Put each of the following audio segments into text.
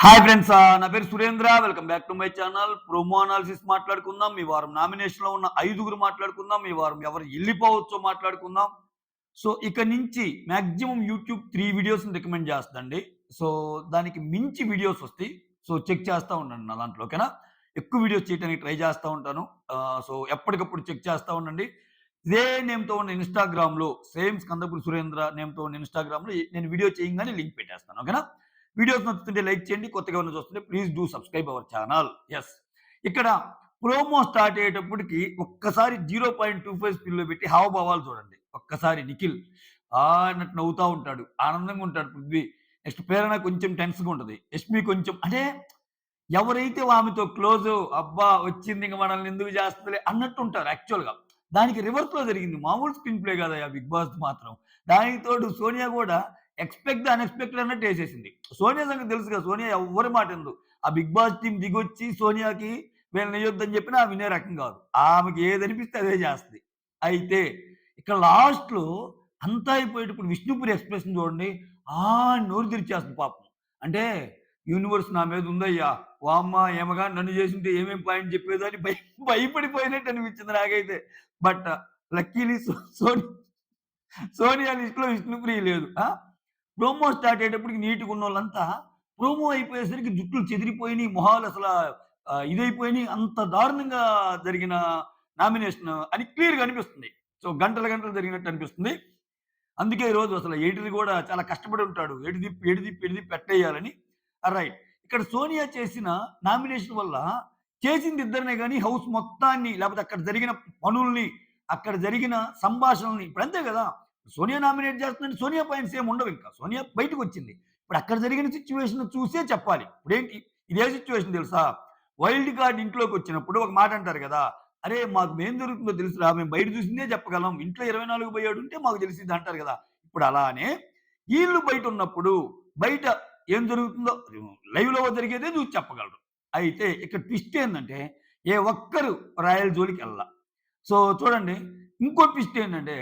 Hi friends, నా పేరు Surendra. Welcome back to my channel. Promo analysis మాట్లాడుకుందాం. ఈ వారం నామినేషన్‌లో ఉన్న 5గురు మాట్లాడుకుందాం. ఈ వారం ఎవరు ఎళ్ళిపోవచ్చో మాట్లాడుకుందాం. సో, ఇక నుంచి మాక్సిమం యూట్యూబ్ 3 వీడియోస్‌ని రికమెండ్ చేస్తదండి. సో, దానికి మించి వీడియోస్ వస్తాయి. సో, చెక్ చేస్తా ఉండండి నా దాంట్లో. ఓకేనా? ఎక్కువ వీడియోస్ చేయడానికి ట్రై చేస్తా ఉంటాను. సో, ఎప్పటికప్పుడు చెక్ చేస్తా ఉండండి. ఇదే నేమ్‌తో ఉన్న ఇన్‌స్టాగ్రామ్‌లో సేమ్ స్కందపురి సురేంద్ర నేమ్‌తో ఉన్న ఇన్‌స్టాగ్రామ్‌లో నేను వీడియో చేయంగానే లింక్ పెట్టేస్తాను. ఓకేనా? వీడియోస్ నచ్చుతుంటే లైక్ చేయండి. కొత్తగా ఎవరైనా చూస్తుంటే please do subscribe our channel. Yes. ఇక్కడ ప్రోమో స్టార్ట్ అయ్యేటప్పటికి ఒక్కసారి 0.25 స్పీడ్‌లో పెట్టి హావభావాలు చూడండి. ఒక్కసారి నిఖిల్ అన్నట్టు నవ్వుతా ఉంటాడు. ఆనందంగా ఉంటాడు పృథ్వీ. నెక్స్ట్ ప్రేరణ కొంచెం టెన్స్‌గా ఉంటది. యష్మి కొంచెం అంటే ఎవరైతే ఆమెతో క్లోజో అబ్బా! వచ్చింది ఇంక మనల్ని ఎందుకు చేస్తదిలే అన్నట్టు ఉంటారు యాక్చువల్‌గా. దానికి రివర్స్‌లో జరిగింది. మామూలు స్క్రీన్ ప్లే కాదయ్యా బిగ్ బాస్‌ది మాత్రం. దానికి తోడు సోనియా గూడా ఎక్స్‌పెక్ట్ ద అన్‌ఎక్స్‌పెక్టెడ్ అన్నట్టు ఏసేసింది. సోనియా సంగతి తెలుసుగా, సోనియా ఎవ్వరి మాట ఇనదు. ఆ బిగ్ బాస్ టీమ్ దిగొచ్చి సోనియాకి వీళ్ళనెయ్యొద్దని చెప్పినా ఆమె వినే రకం కాదు. ఆమెకి ఏదనిపిస్తే అదే చేస్తది. అయితే ఇక్కడ లాస్ట్‌లో అంతా అయిపోయేటప్పుడు విష్ణుప్రియ ఎక్స్‌ప్రెషన్ చూడండి. అని నోరు తెరిచేస్తుంది పాపం. అంటే యూనివర్స్ నా మీద ఉందయ్యా! వామ్మా! ఈమె నన్ను చేసుంటే ఏమేం పాయింట్ చెప్పేదని భయపడిపోయినట్టు అనిపించింది నాకైతే. బట్ లక్కీలీ సోనియా లిస్ట్‌లో విష్ణుప్రియ లేదు. ప్రోమో స్టార్ట్ అయ్యేటప్పటికి నీట్‌గున్నోళ్ళంతా ప్రోమో అయిపోయేసరికి జుట్లు చెదిరిపోయినియి. మొహాలు అసల ఇదైపోయినియి. అంత దారుణంగా జరిగిన నామినేషన్ అని క్లియర్‌గా అనిపిస్తుంది. సో, గంటలు గంటలు జరిగినట్టు అనిపిస్తుంది. అందుకే ఈరోజు అసలు ఎడిటర్ గూడా చాలా కష్టపడి ఉంటాడు. ఎటు తిప్పి పెట్టేయాలని. రైట్. ఇక్కడ సోనియా చేసిన నామినేషన్ వల్ల చేసింది ఇద్దరినే గాని హౌస్ మొత్తాన్ని లేపోతే అక్కడ జరిగిన పనుల్ని, అక్కడ జరిగిన సంభాషణల్ని ఇప్పుడు అంతే గదా! సోనియా నామినేట్ చేస్తుందంటే సోనియా పాయింట్స్ ఏమి ఉండవింక. సోనియా బయటకొచ్చింది. ఇప్పుడు అక్కడ జరిగిన సిట్యుయేషన్ చూసే చెప్పాలి. ఇప్పుడేంటి ఇదే సిట్యుయేషన్ తెలుసా? వైల్డ్ కార్డ్ ఇంట్లోకొచ్చినప్పుడు ఒక మాట అంటారు గదా! "అరే! మాకేం జరుగుతుందో తెలుసురా. మేము బయట చూసిందే చెప్పగలం. ఇంట్లో 24/7 ఉంటే మాకు తెలిసిద్ది" అంటారు గదా! ఇప్పుడు అలానే ఈళ్ళు బయటున్నప్పుడు బయట ఏం జరుగుతుందో లైవ్‌లో జరిగేదే చూసి చెప్పగలరు. అయితే ఇక్కడ ట్విస్ట్ ఏందంటే ఏ ఒక్కరు రాయల్ జోలికెళ్ళల. సో, చూడండి ఇంకో ట్విస్ట్ ఏంటంటే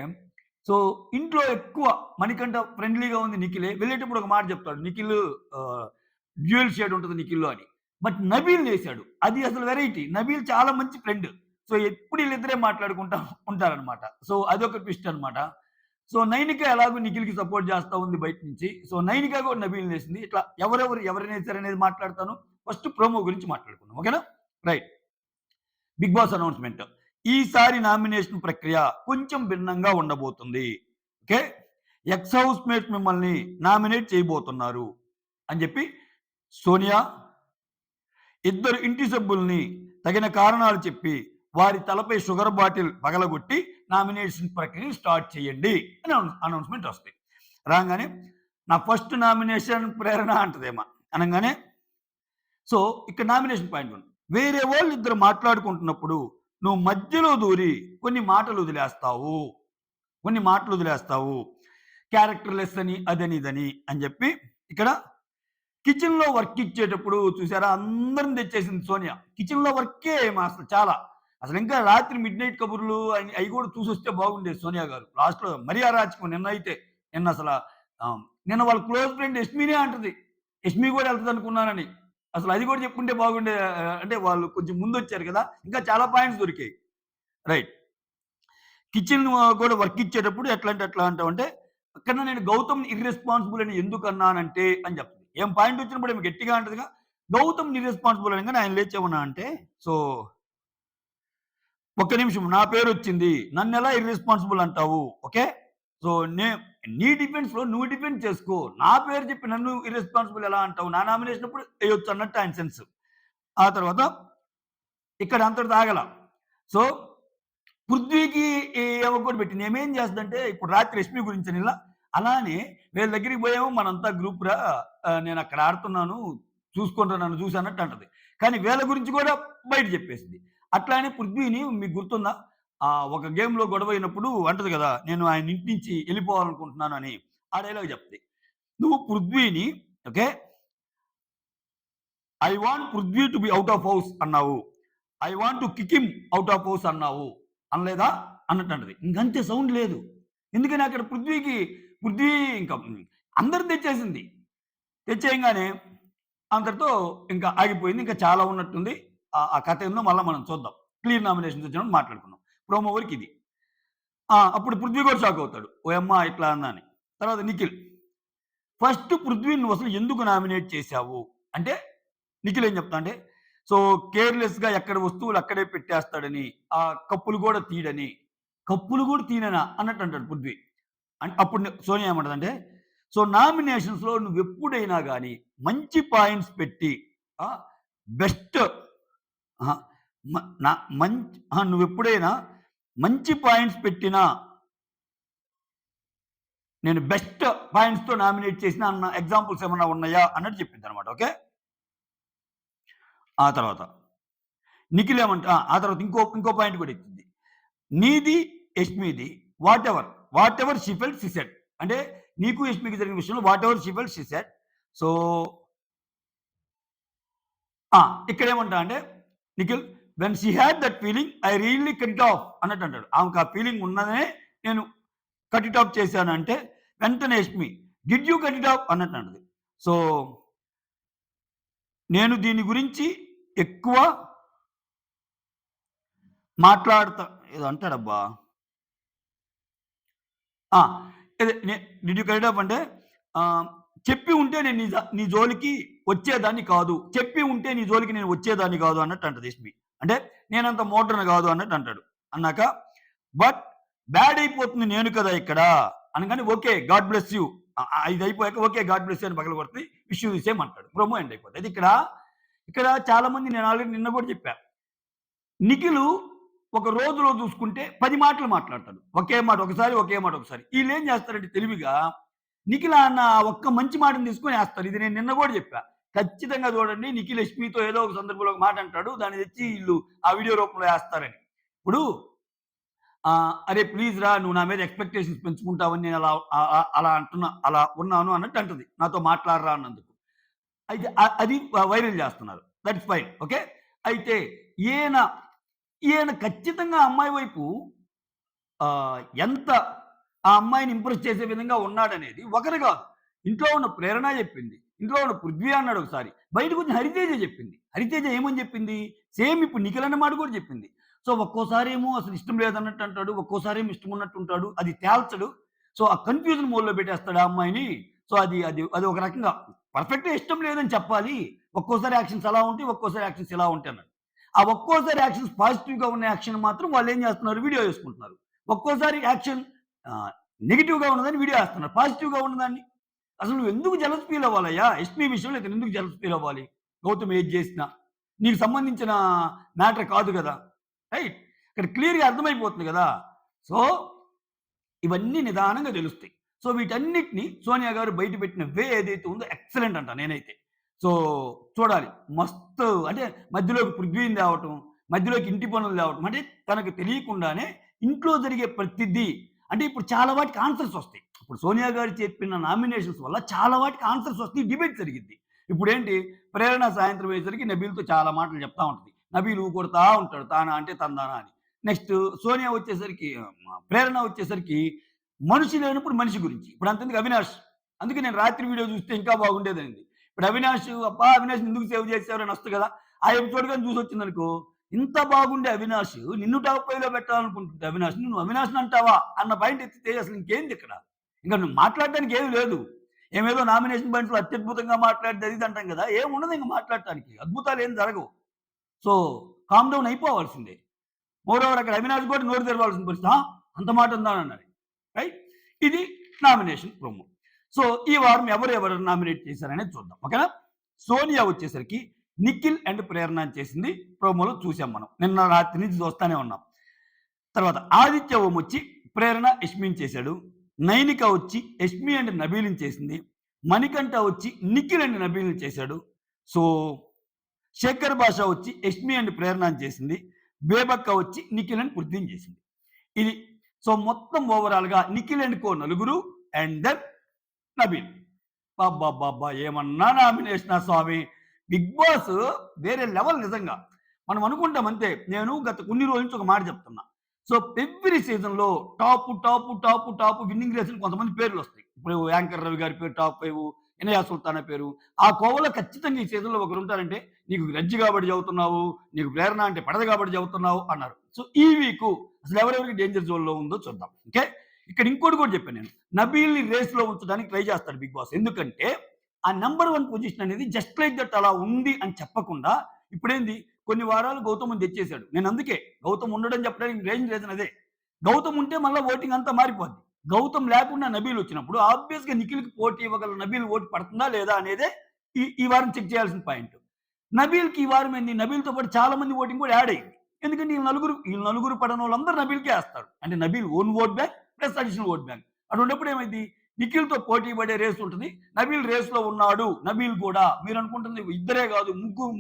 సో, ఇంట్లో ఎక్కువ మణికంఠ ఫ్రెండ్లీగా ఉంది నిఖిలే. వెళ్ళేటప్పుడు ఒక మాట చెప్తాడు. నిఖిల్ డ్యూయల్ షేడ్ ఉంటది నిఖిల్‌లో అని. బట్ నబీల్‌నేసాడు. అది అసలు వెరైటీ. నబీల్ చాలా మంచి ఫ్రెండ్. సో, ఎప్పుడు ఈళ్ళిద్దరే మాట్లాడుకుంటా ఉంటారనమాట. సో, అదొక ట్విస్ట్ అనమాట. సో, నైనిక ఎలాగో నిఖిల్‌కి సపోర్ట్ చేస్తా ఉంది బయట నుంచి. సో, నైనిక కూడా నబీల్‌నేసింది. ఇట్లా ఎవరినేసారనేది మాట్లాడతాను. ఫస్ట్ ప్రోమో గురించి మాట్లాడుకుందాం. ఓకేనా? రైట్. Bigg Boss announcement. ఈసారి నామినేషన్ ప్రక్రియ కొంచెం భిన్నంగా ఉండబోతుంది. ఓకే. ఎక్స్ హౌస్ మేట్స్ మిమ్మల్ని నామినేట్ చేయబోతున్నారు అని చెప్పి సోనియా ఇద్దరు ఇంటి సభ్యుల్ని తగిన కారణాలు చెప్పి వారి తలపై షుగర్ బాటిల్ పగలగొట్టి నామినేషన్ ప్రక్రియని స్టార్ట్ చేయండి అని అనౌన్స్‌మెంట్ వస్తాయి. రాంగానే నా ఫస్ట్ నామినేషన్ ప్రేరణ అంటదేమ. అనంగానే సో, ఇక్కడ నామినేషన్ పాయింట్ 1. వేరే వాళ్ళిద్దరు మాట్లాడుకుంటున్నప్పుడు నువ్వు మధ్యలో దూరి కొన్ని మాటలు వదిలేస్తావు. కొన్ని మాటలు వదిలేస్తావు. క్యారెక్టర్‌లెస్ అని, అదని, ఇదని అని చెప్పి ఇక్కడ కిచెన్‌లో వర్క్ ఇచ్చేటప్పుడు చూసారా అందరిని తెచ్చేసింది సోనియా. కిచెన్‌లో వర్కే అసలు చాలా. అసలింకా రాత్రి మిడ్‌నైట్ కబుర్లు అయి కూడా చూసొస్తే బాగుండేది సోనియా గారు. లాస్ట్‌లో మరీ అరాచకం నిన్నైతే. నిన్నసల నిన్న వాళ్ళ క్లోజ్ ఫ్రెండ్ యష్మినే అంటది. యష్మి కూడా ఎళ్తదనుకున్నానని. అసలు అది కూడా చెప్పుంటే బాగుండే. అంటే వాళ్ళు కొంచెం ముందొచ్చారు కదా! ఇంకా చాలా పాయింట్స్ దొరికాయి. రైట్. కిచెన్ కూడా వర్క్ ఇచ్చేటప్పుడు ఎట్లంటే ఎట్లా అంటావంటే, అక్కడ నేను గౌతమ్ ఇర్రెస్పాన్సిబుల్ అని ఎందుకన్నానంటే అని చెప్తది. ఏం పాయింట్ వచ్చినప్పుడు ఏమి గట్టిగా అంటదిగా. గౌతమ్ ఇర్రెస్పాన్సిబుల్ అనంగానే ఆయన లేచి ఏమన్నా అంటే, సో, ఒక్క నిమిషం నా పేరొచ్చింది. నన్నెలా ఇర్రెస్పాన్సిబుల్ అంటావు? ఓకే. సో, నీ డిఫెన్స్‌లో నువ్వు డిఫెండ్ చేసుకో. నా పేరు చెప్పి నన్ను ఇర్రెస్పాన్సిబుల్ ఎలా అంటావు? నా నామినేషన్ అప్పుడు ఎయొచ్చు అన్నట్టు ఆయన సెన్స్. ఆ తర్వాత ఇక్కడ అంతటితో ఆగల. సో, పృథ్వీకి ఈమెకు కూడా పెట్టింది. ఈమేం చేస్తదంటే ఇప్పుడు రాత్రి రష్మి గురించనిలా, అలానే వీళ్ళ దగ్గరికి పోయాము మనంతా గ్రూప్‌రా నేనక్కడ ఆడుతున్నాను. చూసుకోండ్రా నన్ను చూసి అన్నట్టు అంటది. కానీ వీళ్ళ గురించి కూడా బయట చెప్పేసింది. అట్లానే పృథ్వీని మీకు గుర్తుందా? ఒక గేమ్‌లో గొడవయినప్పుడు అంటది గదా! నేను ఆయన ఇంటి నుంచి ఎళ్ళిపోవాలనుకుంటున్నాను అని. ఆ డైలాగ్ చెప్తది. నువ్వు పృథ్వీని okay. I want Prithvi to be out of house అన్నావు. I want to kick him out of house అన్నావు. అనలేదా? అన్నట్టు అంటది. ఇంకంతే సౌండ్ లేదు. ఎందుకని అక్కడ పృథ్వీ ఇంకా అందరిని తెచ్చేసింది. తెచ్చేయంగానే అంతటితో ఇంకా ఆగిపోయింది. ఇంకా చాలా ఉన్నట్టుంది. ఆ కథ ఏందో మళ్ళా మనం చూద్దాం. క్లియర్ నామినేషన్స్ వచ్చినప్పుడు మాట్లాడుకుందాం. ప్రోమో వరకు ఇది. అప్పుడు పృథ్వీ కూడా షాక్ అవుతాడు. ఓయమ్మ! ఇట్లా అన్నా అని. తర్వాత నిఖిల్. ఫస్ట్ పృథ్వీని నువ్వసలు ఎందుకు నామినేట్ చేశావు? అంటే నిఖిల్ ఏం చెప్తాడంటే, సో కేర్‌లెస్‌గా ఎక్కడ వస్తువులు అక్కడే పెట్టేస్తాడని, కప్పులు గూడా తీయడని. కప్పులు గూడా తీయననా? అన్నట్టు అంటాడు పృథ్వీ. అప్పుడు సోనియా ఏమంటదంటే, సో నామినేషన్స్‌లో నువ్వెప్పుడైనా గాని మంచి పాయింట్స్ పెట్టి ఆహ్, బెస్ట్ అహా! మ నా మంచి నువ్వెప్పుడైనా మంచి పాయింట్స్ పెట్టినా నేను బెస్ట్ పాయింట్స్‌తో నామినేట్ చేసిన అన్న ఎగ్జాంపుల్స్ ఏమన్నా ఉన్నాయా? అన్నట్టు చెప్పిద్దనమాట. ఓకే. ఆ తర్వాత నిఖిల్ ఆ తర్వాత ఇంకో పాయింట్ కూడా ఇచ్చింది. నీది, యష్మిది whatever she felt she said. అంటే నీకు యష్మికి జరిగిన విషయంలో whatever she felt she said. So, ఆ! ఇక్కడేమంటా అంటే Nikhil when she had that feeling I really cut it off అన్నట్టు అంటాడు. ఆమెకు ఆ ఫీలింగ్ ఉన్నదనే నేను కట్ ఇట్ ఆఫ్ చేశాను అంటే వెంటనే Yashmi did you cut it off అన్నట్టు అంటది. సో, నేను దీని గురించి ఎక్కువ మాట్లాడతా ఏదో అంటాడబ్బా! ఆ! అదే did you cut it of అంటే ఆహ్, చెప్పి ఉంటే నేను నీ జోలికి వచ్చేదాన్ని కాదు. చెప్పి ఉంటే నీ జోలికి నేను వచ్చేదాన్ని కాదు అన్నట్టు అంటది యష్మి. అంటే నేనంత మోడర్న్ కాదు అన్నట్టు అంటాడు. అన్నాక బట్ బ్యాడ్ అయిపోతుంది నేను కదా ఇక్కడ అనగానే ఓకే గాడ్ బ్లెస్ యూ. ఇది అయిపోయాక ఓకే గాడ్ బ్లెస్ యూ అని పగలగొడుతుంది. విష్ యూ ది సేమ్ అంటాడు. ప్రోమో ఎండ్ అయిపోద్ది. అయితే ఇక్కడ చాలా మంది నేను ఆల్రెడీ నిన్న కూడా చెప్పా. నిఖిలు ఒక రోజులో చూసుకుంటే 10 మాటలు మాట్లాడతాడు. ఒకే మాట ఒకసారి, ఒకే మాట ఒకసారి. ఈళ్ళేం చేస్తారంటే తెలివిగా నిఖిల్ అన్న ఒక్క మంచి మాటని తీసుకొని ఏస్తారు. ఇది నేను నిన్న కూడా చెప్పా. ఖచ్చితంగా చూడండి నిఖిల్ యష్మితో ఏదో ఒక సందర్భంలో ఒక మాట అంటాడు. దాన్ని తెచ్చి ఈళ్ళు ఆ వీడియో రూపంలో ఏస్తారని. ఇప్పుడు "అరే ప్లీజ్ రా నువ్వు నా మీద ఎక్స్‌పెక్టేషన్స్ పెంచుకుంటావని నేను అలా ఉన్నాను" అన్నట్టు అంటది. నాతో మాట్లాడరా అన్నందుకు. అయితే అది వైరల్ చేస్తున్నారు. That is fine. ఓకే. అయితే ఈయన ఈయన ఖచ్చితంగా అమ్మాయి వైపు ఎంత ఆ అమ్మాయిని ఇంప్రెస్ చేసే విధంగా ఉన్నాడనేది ఒకరు కాదు. ఇంట్లో ఉన్న ప్రేరణ చెప్పింది. ఇంట్లో ఉన్న పృథ్వీ అన్నాడు ఒకసారి. బయటకొచ్చిన హరితేజ చెప్పింది. హరితేజ ఏమని చెప్పింది? సేమ్ ఇప్పుడు నిఖిల్ అన్న మాట కూడా చెప్పింది. సో, ఒక్కోసారేమో అసలు ఇష్టం లేదన్నట్టు అంటాడు. ఒక్కోసారేమో ఇష్టం ఉన్నట్టు ఉంటాడు. అది తేల్చడు. సో, ఆ కన్‌ఫ్యూజన్ మోడ్‌లో పెట్టేస్తాడు ఆ అమ్మాయిని. సో, అది ఒక రకంగా పర్ఫెక్ట్‌గా ఇష్టం లేదని చెప్పాలి. ఒక్కోసారి యాక్షన్స్ అలా ఉంటాయి. ఒక్కోసారి యాక్షన్స్ ఇలా ఉంటాయి అన్నాడు. ఆ ఒక్కోసారి యాక్షన్స్ పాజిటివ్‌గా ఉన్న యాక్షన్ మాత్రం వాళ్ళేం చేస్తున్నారు? వీడియో చేసుకుంటున్నారు. ఒక్కోసారి యాక్షన్ ఆహ్, నెగెటివ్‌గా ఉన్నదాన్ని వీడియో ఏస్తున్నారు. పాజిటివ్‌గా ఉన్నదాన్ని అసలు నువ్వెందుకు జెలస్ ఫీల్ అవ్వాలయ్యా? యష్మి విషయంలో ఇతనెందుకు జెలస్ ఫీల్ అవ్వాలి? గౌతమ్ ఏది చేసినా. నీకు సంబంధించిన మ్యాటర్ కాదు గదా! రైట్? ఇక్కడ క్లియర్‌గా అర్థమైపోతుంది గదా! సో, ఇవన్నీ నిదానంగా తెలుస్తాయి. సో, వీటన్నిటిని సోనియా గారు బయట పెట్టిన వే ఏదైతే ఉందో ఎక్సలెంట్ అంట నేనైతే. సో, చూడాలి. మస్తు అంటే మధ్యలోకి పృథ్వీని తేవటం, మధ్యలోకి ఇంటి పనులు తేవటం. అంటే తనకు తెలియకుండానే ఇంట్లో జరిగే ప్రతిదీ అంటే ఇప్పుడు చాలా వాటికి ఆన్సర్స్ వస్తాయి. ఇప్పుడు సోనియా గారు చెప్పిన నామినేషన్స్ వల్ల చాలా వాటికి ఆన్సర్స్ వస్తాయి. డిబేట్ జరిగిద్ది. ఇప్పుడేంటి ప్రేరణ సాయంత్రం అయ్యేసరికి నబీల్‌తో చాలా మాటలు చెప్తా ఉంటది. నబీల్ ఊకొడతా ఉంటాడు. తానా అంటే తందానా అని. నెక్స్ట్ సోనియా వచ్చేసరికి ప్రేరణ వచ్చేసరికి మనిషి లేనప్పుడు మనిషి గురించి. ఇప్పుడు అంతెందుకు అవినాష్. అందుకే నేను రాత్రి వీడియో చూస్తే ఇంకా బాగుండేదనింది. ఇప్పుడు అవినాష్ అబ్బా! అవినాష్‌ని ఎందుకు సేవ్ చేసారు అని వస్తది కదా! ఆ ఎపిసోడ్ గాని చూసొచ్చిందనుకో, ఇంత బాగుండే అవినాష్ నిన్ను టాప్ 5లో పెట్టాలనుకుంటుంటే అవినాష్‌ని నువ్వు అవినాష్‌ని అంటావా? అన్న పాయింట్ ఎత్తితే అసలు ఇంకేంది ఇక్కడ? ఇంక నువ్వు మాట్లాడడానికి ఏమి లేదు. ఏమేదో నామినేషన్ పాయింట్స్‌లో అత్యద్భుతంగా మాట్లాడితే అది ఇది అంటాం కదా! ఏముండదు ఇంక మాట్లాడటానికి. అద్భుతాలు ఏం జరగవు. సో, కామ్ డౌన్ అయిపోవాల్సిందే. మోరోవర్ అక్కడ అవినాష్ కూడా నోరు తెరవాల్సిన పరిస్థితి. అంత మాట ఉందా అన్నాడు. రైట్? ఇది నామినేషన్ ప్రోమో. సో, ఈ వారం ఎవరెవరు నామినేట్ చేశారనేది చూద్దాం. ఓకేనా? సోనియా వచ్చేసరికి నిఖిల్ అండ్ ప్రేరణ అని చేసింది ప్రోమోలో చూసాం మనం. నిన్న రాత్రి నుంచి చూస్తానే ఉన్నాం. తర్వాత ఆదిత్య ఓం వచ్చి ప్రేరణ యష్మిని చేశాడు. నైనిక వచ్చి యష్మి అండ్ నబీల్‌ని చేసింది. మణికంఠ వచ్చి నిఖిల్ అండ్ నబీల్‌ని చేశాడు. సో, శేఖర్ భాష వచ్చి యష్మి అండ్ ప్రేరణని చేసింది. బేబక్క వచ్చి నిఖిల్ అండ్ పృథ్వీని చేసింది. ఇది సో మొత్తం ఓవరాల్‌గా నిఖిల్ అండ్ కో నలుగురు అండ్ దెన్ నబీల్. అబ్బబ్బబ్బా! ఏమన్నా నామినేషనా స్వామి. బిగ్ బాస్ వేరే లెవెల్ నిజంగా. మనం అనుకుంటాం అంతే. నేను గత కొన్ని రోజుల నుంచి ఒక మాట చెప్తున్నా. సో ఎవ్రీ సీజన్‌లో టాప్ విన్నింగ్ రేస్‌లో కొంతమంది పేర్లొస్తాయి. ఇప్పుడు యాంకర్ రవి గారి పేరు టాప్ 5, ఇనయా సుల్తానా పేరు. ఆ కోవలో ఖచ్చితంగా ఈ సీజన్‌లో ఒకరుంటారంటే, "నీకు గ్రడ్జ్ కాబట్టి చదువుతున్నావు, నీకు ప్రేరణ అంటే పడదు కాబట్టి చదువుతున్నావు" అన్నారు. సో, ఈ వీకు అసలు ఎవరెవరికి డేంజర్ జోన్‌లో ఉందో చూద్దాం. ఓకే. ఇక్కడ ఇంకోటి కూడా చెప్పాను నేను. నబీల్‌ని రేస్‌లో ఉంచడానికి ట్రై చేస్తాడు బిగ్ బాస్. ఎందుకంటే, ఆ నంబర్ 1 పొజిషన్ అనేది జస్ట్ లైక్ దట్ అలా ఉంది అని చెప్పకుండా, ఇప్పుడేంది కొన్ని వారాలు గౌతమ్‌ని తెచ్చేసాడు. నేను అందుకే గౌతమ్ ఉండడని చెప్పడానికి మెయిన్ రీజన్ అదే. గౌతమ్ ఉంటే మళ్ళా ఓటింగ్ అంతా మారిపోద్ది. గౌతమ్ లేకుండా నబీల్ వచ్చినప్పుడు ఆబ్వియస్‌గా నిఖిల్‌కి పోటీ ఇవ్వగల నబీల్ ఓటు పడుతుందా లేదా అనేదే ఈ వారం చెక్ చేయాల్సిన పాయింట్. నబీల్‌కి ఈ వారం ఏంది నబీల్‌తో పాటు చాలా మంది ఓటింగ్ కూడా యాడ్ అయింది. ఎందుకంటే వీళ్ళు నలుగురు పడనోళ్ళందరూ నబీల్‌కే ఏస్తారు. అంటే Nabeel own vote bank plus additional vote bank. అటువంటప్పుడు ఏమైద్ది నిఖిల్‌తో పోటీ పడే రేస్ ఉంటది. నబీల్ రేస్‌లో ఉన్నాడు. నబీల్ కూడా మీరనుకుంటుంది ఇద్దరే కాదు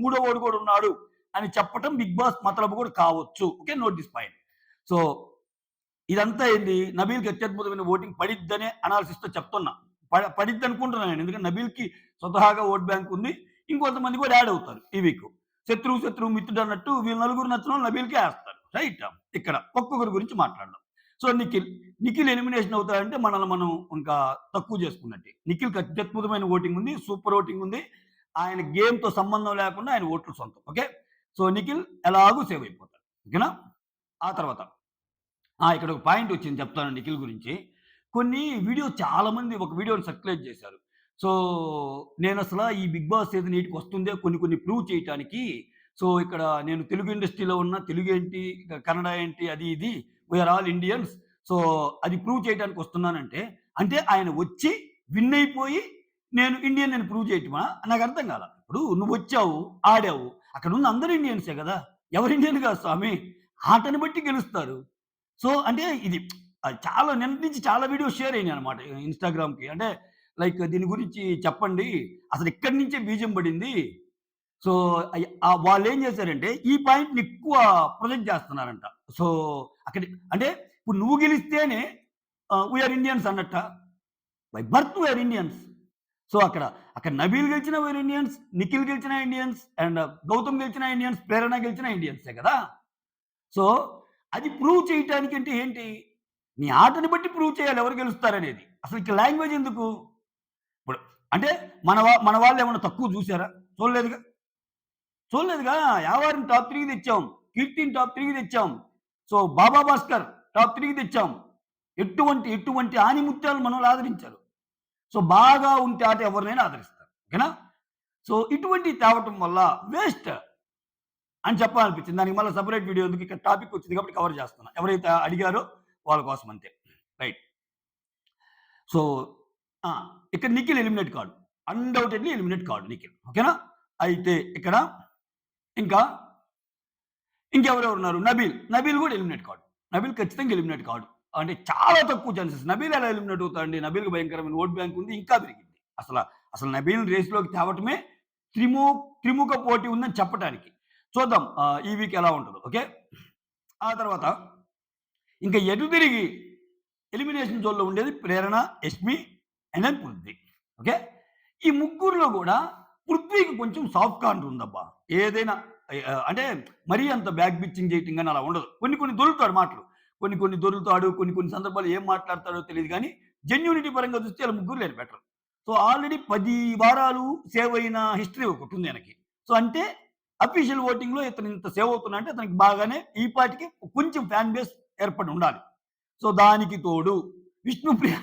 మూడోవాడు కూడా ఉన్నాడు అని చెప్పటం బిగ్ బాస్ మతలబు కూడా కావచ్చు. Okay. Note this point. So, ఇదంతా ఏంది నబీల్‌కి అత్యద్భుతమైన ఓటింగ్ పడిద్దనే అనాలిసిస్‌తో చెప్తున్నా. పడిద్ది అనుకుంటున్నాను నేను. ఎందుకంటే నబీల్‌కి స్వతహాగా ఓట్ బ్యాంక్ ఉంది. ఇంకొంతమంది కూడా యాడ్ అవుతారు ఈ వీక్. శత్రువు మిత్రుడు అన్నట్టు వీళ్ళు నలుగురు నచ్చినోళ్ళు నబీల్‌కే ఏస్తారు. రైట్. ఇక్కడ ఒక్కొక్కరి గురించి మాట్లాడదాం. సో, నిఖిల్ ఎలిమినేషన్ అవుతాడంటే మనల్ని మనం ఇంకా తక్కువ చేసుకున్నట్టే. నిఖిల్‌కి అత్యద్భుతమైన ఓటింగ్ ఉంది. సూపర్ ఓటింగ్ ఉంది. ఆయన గేమ్‌తో సంబంధం లేకుండా ఆయన ఓట్లు సొంతం. ఓకే. సో, నిఖిల్ ఎలాగూ సేవ్ అయిపోతాడు. ఓకేనా? ఆ తర్వాత ఇక్కడ ఒక పాయింట్ వచ్చింది చెప్తాను నిఖిల్ గురించి. కొన్ని వీడియోస్ చాలామంది ఒక వీడియోని సర్క్యులేట్ చేశారు. సో, నేనసల ఈ 'బిగ్ బాస్' సీజన్ 8 వస్తుందే కొన్ని ప్రూవ్ చేయటానికి సో, ఇక్కడ నేను తెలుగు ఇండస్ట్రీలో ఉన్న తెలుగేంటి, కన్నడ ఏంటి అది ఇది వీఆర్ ఆల్ ఇండియన్స్. సో, అది ప్రూవ్ చేయడానికి వస్తున్నానంటే, అంటే ఆయన వచ్చి విన్ అయిపోయి నేను ఇండియన్ అని ప్రూవ్ చేయటమా? నాకర్థం కాల. ఇప్పుడు నువ్వొచ్చావు, ఆడావు. అక్కడున్న అందరూ ఇండియన్సే గదా! ఎవరు ఇండియన్ కాదు స్వామి. ఆటని బట్టి గెలుస్తారు. సో, అంటే ఇది చాలా నిన్నటి నుంచి చాలా వీడియోస్ షేర్ అయినాయన్నమాట ఇన్‌స్టాగ్రామ్‌కి. అంటే లైక్ దీని గురించి చెప్పండి. అసలు ఇక్కడి నుంచే బీజం పడింది. సో, వాళ్ళేం చేశారంటే ఈ పాయింట్‌ని ఎక్కువ ప్రొజెక్ట్ చేస్తున్నారంట. సో, అక్కడ అంటే ఇప్పుడు నువ్వు గెలిస్తేనే వి ఆర్ ఇండియన్స్ అన్నట్టా? By birth we are Indians. So, అక్కడ నబీల్ గెలిచినా వి ఆర్ ఇండియన్స్, నిఖిల్ గెలిచినా ఇండియన్స్ అండ్ గౌతమ్ గెలిచినా ఇండియన్స్, ప్రేరణ గెలిచినా ఇండియన్సే కదా! సో, అది ప్రూవ్ చేయటానికంటే ఏంటి? నీ ఆటని బట్టి ప్రూవ్ చేయాలి ఎవరు గెలుస్తారనేది. అసలు ఇక లాంగ్వేజ్ ఎందుకు? ఇప్పుడు అంటే మన వాళ్ళేమన్నా తక్కువ చూసారా? చూడలేదుగా. చూడలేదుగా. యావారిని టాప్ 3కి తెచ్చాం. కీర్తిని టాప్ 3కి తెచ్చాం. సో, బాబా భాస్కర్ టాప్ 3కి తెచ్చాం. ఎటువంటి ఆణిముత్యాలు మనోళ్ళు ఆదరించారు. సో, బాగా ఉంటే ఆట ఎవరినైనా ఆదరిస్తారు. ఓకేనా? సో, ఇటువంటివి తేవటం వల్ల వేస్ట్ అని చెప్పాలనిపించింది. దానికి మళ్ళీ సెపరేట్ వీడియో ఎందుకు ఇక్కడ టాపిక్ వచ్చింది కాబట్టి కవర్ చేస్తున్నా. ఎవరైతే అడిగారో వాళ్ళ కోసం అంతే. రైట్. సో, ఆ! ఇక్కడ నిఖిల్ ఎలిమినేట్ కాడు. అన్‌డౌటెడ్‌లీ ఎలిమినేట్ కాడు నిఖిల్. ఓకేనా? అయితే ఇక్కడ ఇంకా ఇంకెవరెవరున్నారు? నబీల్ కూడా ఎలిమినేట్ కాడు. నబీల్ ఖచ్చితంగా ఎలిమినేట్ కాడు. అంటే చాలా తక్కువ ఛాన్సెస్. నబీల్ ఎలా ఎలిమినేట్ అవుతాడండి? నబీల్‌కి భయంకరమైన ఓట్ బ్యాంక్ ఉంది. ఇంకా పెరిగిద్ది. అసలు నబీల్ రేస్‌లోకి తేవటమే త్రిముఖ పోటీ ఉందని చెప్పటానికి. చూద్దాం ఈ వీక్ ఎలా ఉంటదో. ఓకే. ఆ తర్వాత ఇంకా ఎటు తిరిగి ఎలిమినేషన్ జోన్‌లో ఉండేది Prerana, Yashmi and then Prithvi. Okay. ఈ ముగ్గురిలో కూడా పృథ్వీకి కొంచెం సాఫ్ట్ కార్నర్ ఉందబ్బా. ఏదైనా అంటే మరీ అంత బ్యాక్ బిచ్చింగ్ చేయటం గాని అలా ఉండదు. కొన్ని దొర్లుతాడు మాటలు. కొన్ని దొర్లుతాడు. కొన్ని సందర్భాల్లో ఏం మాట్లాడతాడో తెలీదు గానీ జెన్యూనిటీ పరంగా చూస్తే ఆళ్ళ ముగ్గురు లేరు బెటర్. సో, ఆల్రెడీ 10 వారాలు సేవ్ అయిన హిస్టరీ ఒకటుంది ఈయనకి. సో, అంటే అఫీషియల్ ఓటింగ్‌లో ఇతను ఇంత సేవ్ అవుతున్నాడంటే అతనికి బాగానే ఈ పాటికి కొంచెం ఫ్యాన్ బేస్ ఏర్పడి ఉండాలి. సో, దానికి తోడు విష్ణుప్రియ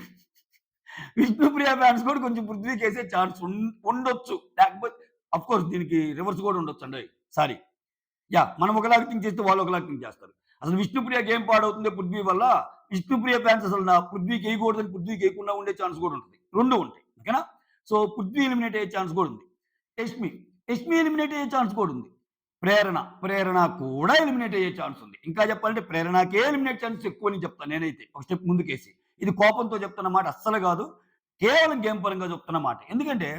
విష్ణుప్రియ ఫ్యాన్స్ కూడా కొంచెం పృథ్వీకేసే ఛాన్స్ ఉండొచ్చు. లేకపోతే ఆఫ్‌కోర్స్ దీనికి రివర్స్ కూడా ఉండొచ్చండోయ్. సారీ. మనం ఒకలాగా థింక్ చేస్తే వాళ్ళు ఒకలాగా థింక్ చేస్తారు. అసలు విష్ణుప్రియ గేమ్ పాడవుతుంది పృథ్వీ వల్ల. విష్ణుప్రియ ఫ్యాన్స్ అసలు పృథ్వీకేయకూడదని పృథ్వీకేయకుండా ఉండే ఛాన్స్ కూడా ఉంటది. 2 ఉంటాయి. ఓకేనా? సో, పృథ్వీ ఎలిమినేట్ అయ్యే ఛాన్స్ కూడా ఉంది. యష్మి ఎలిమినేట్ అయ్యే ఛాన్స్ కూడా ఉంది. ప్రేరణ కూడా ఎలిమినేట్ అయ్యే ఛాన్స్ ఉంది. ఇంకా చెప్పాలంటే ప్రేరణకే ఎలిమినేట్ ఛాన్స్ ఎక్కువని చెప్తాను నేనైతే. ఒక స్టెప్ ముందుకేసి. ఇది కోపంతో చెప్తున్న మాట అస్సలు కాదు. కేవలం గేమ్ పరంగా చెప్తున్న మాట. ఎందుకంటే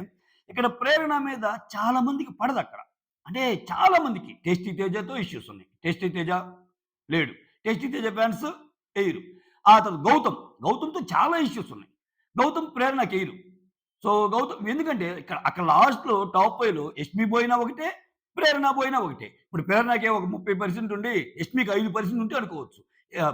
ఇక్కడ ప్రేరణ మీద చాలా మందికి పడదక్కడ. అంటే చాలా మందికి టేస్టీ తేజతో ఇష్యూస్ ఉన్నాయి. టేస్టీ తేజ లేడు. టేస్టీ తేజ ఫ్యాన్స్ ఎయ్యరు. ఆ తర్వాత గౌతమ్‌తో చాలా ఇష్యూస్ ఉన్నాయి. గౌతమ్ ప్రేరణకెయ్యరు. సో, ఎందుకంటే అక్కడ లాస్ట్‌లో టాప్ 5లో యష్మి పోయినా ఒకటే, ప్రేరణ పోయినా ఒకటే. ఇప్పుడు ప్రేరణకే ఒక 30% ఉండి యష్మికి 5% ఉంటే అనుకోవచ్చు.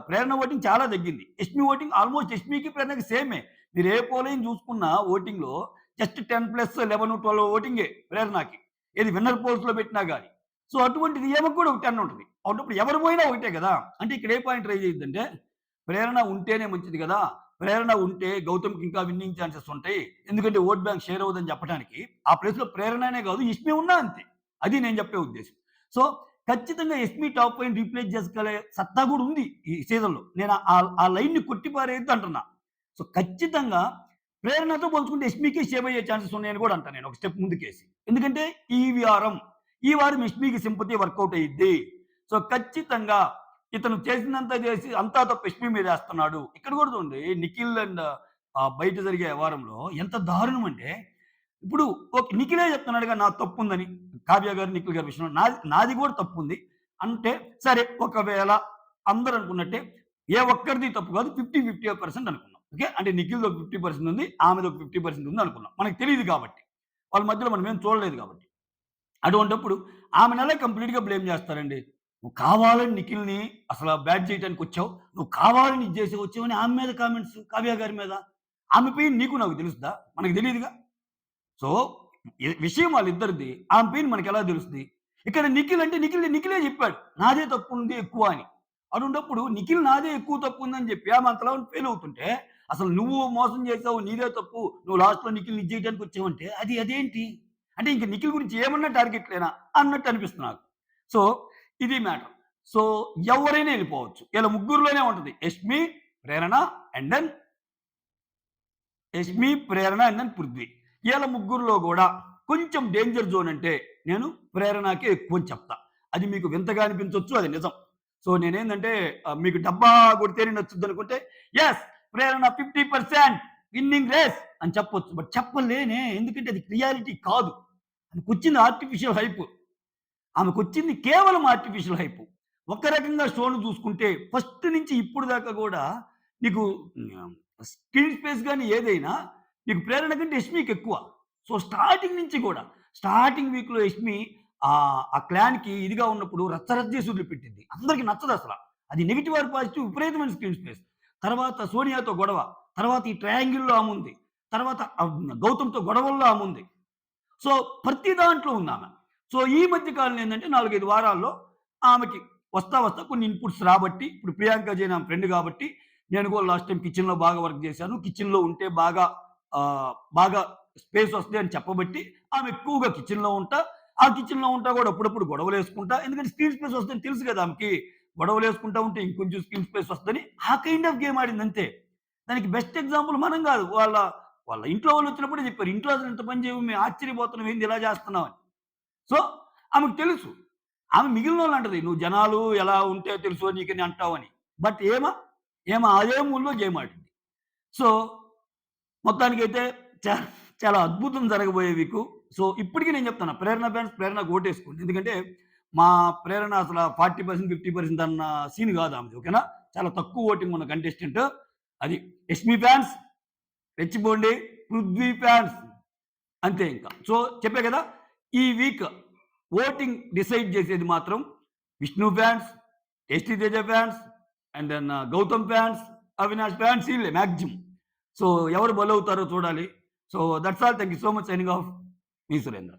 ప్రేరణ ఓటింగ్ చాలా తగ్గింది. యష్మి ఓటింగ్ ఆల్‌మోస్ట్ యష్మికి, ప్రేరణకి సేమే. మీరు ఏ పోలైన చూసుకున్నా ఓటింగ్‌లో జస్ట్ 10+11, 12 ఓటింగే ప్రేరణకి. ఏది విన్నర్ పోల్స్‌లో పెట్టినా గాని. సో, అటువంటిది ఈమెకు కూడా ఒక 10 ఉంటది. అటువంటిప్పుడు ఎవరు పోయినా ఒకటే కదా! అంటే ఇక్కడ ఏ పాయింట్ రైజ్ అయ్యిద్దంటే, ప్రేరణ ఉంటేనే మంచిది గదా! ప్రేరణ ఉంటే గౌతమ్‌కి ఇంకా విన్నింగ్ ఛాన్సెస్ ఉంటాయి. ఎందుకంటే ఓట్ బ్యాంక్ షేర్ అవ్వదని చెప్పడానికి. ఆ ప్లేస్‌లో ప్రేరణ అనే కాదు, ఇష్మి ఉన్నా అంతే. అది నేను చెప్పే ఉద్దేశ్యం. సో, ఖచ్చితంగా ఎస్‌మి టాప్ 5 రీప్లేస్ చేసుకోగలిగే సత్తా కూడా ఉంది ఈ సీజన్‌లో. నేను ఆ లైన్‌ని కొట్టి పారేయొద్దు అంటున్నా. సో, ఖచ్చితంగా ప్రేరణతో పోల్చుకుంటే ఎస్‌మికే సేవ్ అయ్యే ఛాన్సెస్ ఉన్నాయని కూడా అంటాను నేను ఒక స్టెప్ ముందుకేసి. ఎందుకంటే ఈ వారం ఎస్‌మికి సింపతి వర్కౌట్ అయ్యిద్ది. సో, ఖచ్చితంగా ఇతను చేసిందంతా చేసి అంతా తప్పు ఎస్‌పీ మీదేస్తున్నాడు. ఇక్కడ కూడా చూడండి నిఖిల్ అండ్ బయట జరిగే వ్యవహారంలో ఎంత దారుణం అంటే, ఇప్పుడు ఓకే. నిఖిలే చెప్తున్నాడుగా నాది తప్పుందని. కావ్య గారు, నిఖిల్ గారి విషయంలో. నాది కూడా తప్పుంది. అంటే సరే ఒకవేళ అందరూ అనుకున్నట్టే ఏ ఒక్కరిది తప్పు కాదు. 50% అనుకున్నాం. ఓకే. అంటే నిఖిల్‌ది ఒక 50% ఉంది. ఆమెది ఒక 50% ఉంది అనుకున్నాం. మనకు తెలీదు కాబట్టి. వాళ్ళ మధ్యలో మనమేం చూడలేదు కాబట్టి. అటువంటప్పుడు ఆమెనెలా కంప్లీట్‌గా బ్లేమ్ చేస్తారండి? నువ్వు కావాలని నిఖిల్‌ని అసల బ్యాట్ చేయటానికొచ్చావు. నువ్వు కావాలని ఇది చేసి వచ్చావని ఆమె మీద కామెంట్స్, కావ్య గారి మీద. ఆమె పెయిన్ నీకు నాకు తెలుస్తదా? మనకు తెలీదుగా. సో, విషయం వాళ్ళిద్దరిది. ఆమె పెయిన్ మనకెలా తెలుస్తది? ఇక్కడ నిఖిల్ అంటే నిఖిలే చెప్పాడు. నాదే తప్పుంది ఎక్కువ అని. అటువంటప్పుడు నిఖిల్ నాదే ఎక్కువ తప్పుందని చెప్పి ఆమె అంతలా ఫెయిల్ అవుతుంటే, అసలు నువ్వు మోసం చేసావు, నీదే తప్పు, నువ్వు లాస్ట్‌లో నిఖిల్‌ని ఇది చేయడానికి వచ్చావంటే అదేంటి? అంటే ఇంక నిఖిల్ గురించి ఏమన్నా టార్గెట్‌లేనా అన్నట్టు అనిపిస్తుంది నాకు. సో, ఇది మ్యాటర్. సో, ఎవరైనా ఎళ్ళిపోవచ్చు. ఈళ్ళ ముగ్గురిలోనే ఉంటది. Prerana and then Prerana and then Prithvi. ఈళ్ళ ముగ్గురిలో గూడా కొంచెం డేంజర్ జోన్ అంటే నేను ప్రేరణకే ఎక్కువని చెప్తా. అది మీకు వింతగా అనిపించొచ్చు. అది నిజం. సో, నేనేందంటే మీకు డబ్బా కొడితేనే నచ్చుద్దనుకుంటే యెస్! ప్రేరణ 50% విన్నింగ్ రేస్ అని చెప్పొచ్చు. బట్ చెప్పలేనే. ఎందుకంటే అది రియాలిటీ కాదు. ఆమెకొచ్చింది ఆర్టిఫిషియల్ హైప్. ఆమెకొచ్చింది కేవలం ఆర్టిఫిషియల్ హైప్. ఒక రకంగా షోను చూసుకుంటే ఫస్ట్ నుంచి ఇప్పుడు దాకా గూడా నీకు హ్మ్. స్క్రీన్ స్పేస్ గాని ఏదైనా నీకు ప్రేరణ కంటే యష్మికెక్కువ. సో, స్టార్టింగ్ నుంచి గూడా స్టార్టింగ్ వీక్‌లో యష్మి ఆ క్లాన్‌కి ఇదిగా ఉన్నప్పుడు రచ్చరచ్చ చేసి వదిలిపెట్టింది. అందరికి నచ్చదసల. అది నెగెటివ్ ఆర్ పాజిటివ్ విపరీతమైన స్క్రీన్ స్పేస్. తర్వాత సోనియాతో గొడవ. తర్వాత ఈ ట్రయాంగిల్‌లో ఆముంది. తర్వాత గౌతమ్‌తో గొడవల్లో ఆముంది. సో, ప్రతి దాంట్లో ఉందామె. సో, ఈ మధ్య కాలంలో ఏందంటే 4, 5 వారాల్లో ఆమెకి వస్తా కొన్ని ఇన్‌పుట్స్ రాబట్టి, ఇప్పుడు ప్రియాంక జైన్ ఆమె ఫ్రెండ్ గాబట్టి, నేను కూడా లాస్ట్ టైమ్ కిచెన్‌లో బాగా వర్క్ జేశాను. కిచెన్‌లో ఉంటే బాగా స్పేస్ వస్తది అని చెప్పబట్టి, ఆమె ఎక్కువగా కిచెన్‌లో ఉంటా, ఆ కిచెన్‌లో ఉంటా గూడా అప్పుడప్పుడు గొడవలేసుకుంటా. ఎందుకంటే స్క్రీన్ స్పేస్ వస్తదని తెలుసు గదా ఆమెకి. గొడవలేసుకుంటా ఉంటే ఇంకొంచెం స్క్రీన్ స్పేస్ వస్తదని, ఆ కైండ్ ఆఫ్ గేమ్ ఆడిందంతే. దానికి బెస్ట్ ఎగ్జాంపుల్ మనం గాదు. వాళ్ళ ఇంట్లో వాళ్ళొచ్చినప్పుడే జెప్పారు. ఇంట్లో అసలు ఇంత పని చేయవు. మేము ఆశ్చర్యపోతున్నాం ఏంది ఇలా జేస్తున్నావు అని. సో, ఆమెకు తెలుసు. ఆమె మిగిలినోళ్ళంటది. నువ్వు జనాలు ఎలా ఉంటే తెలుసో నీకని అంటావని. బట్ ఈమె అదే మూడ్‌లో గేమ్ ఆడింది. సో, మొత్తానికైతే చా చాలా అద్భుతం జరగబోయే వీకు. సో, ఇప్పటికి నేను చెప్తున్నా ప్రేరణ ఫ్యాన్స్ ప్రేరణకు ఓటేసుకోండి. ఎందుకంటే మా ప్రేరణ అసల 40%, 50% అన్న సీన్ గాదు ఆమెది. ఓకేనా? చాలా తక్కువ ఓటింగ్ ఉన్న కంటెస్టెంట్. అది. యష్మి ఫ్యాన్స్ రెచ్చిపోండి. పృథ్వీ ఫ్యాన్స్ అంతే ఇంకా. సో, చెప్పా గదా! ఈ వీక్ ఓటింగ్ డిసైడ్ చేసేది మాత్రం Vishnu fans, tasty Teja fans and then Gautam fans, Avinash fans ఈళ్ళే మాక్సిమం. సో, ఎవరు బలవుతారో చూడాలి. So, that's all. Thank you so much. Signing off. మీ సురేంద్ర.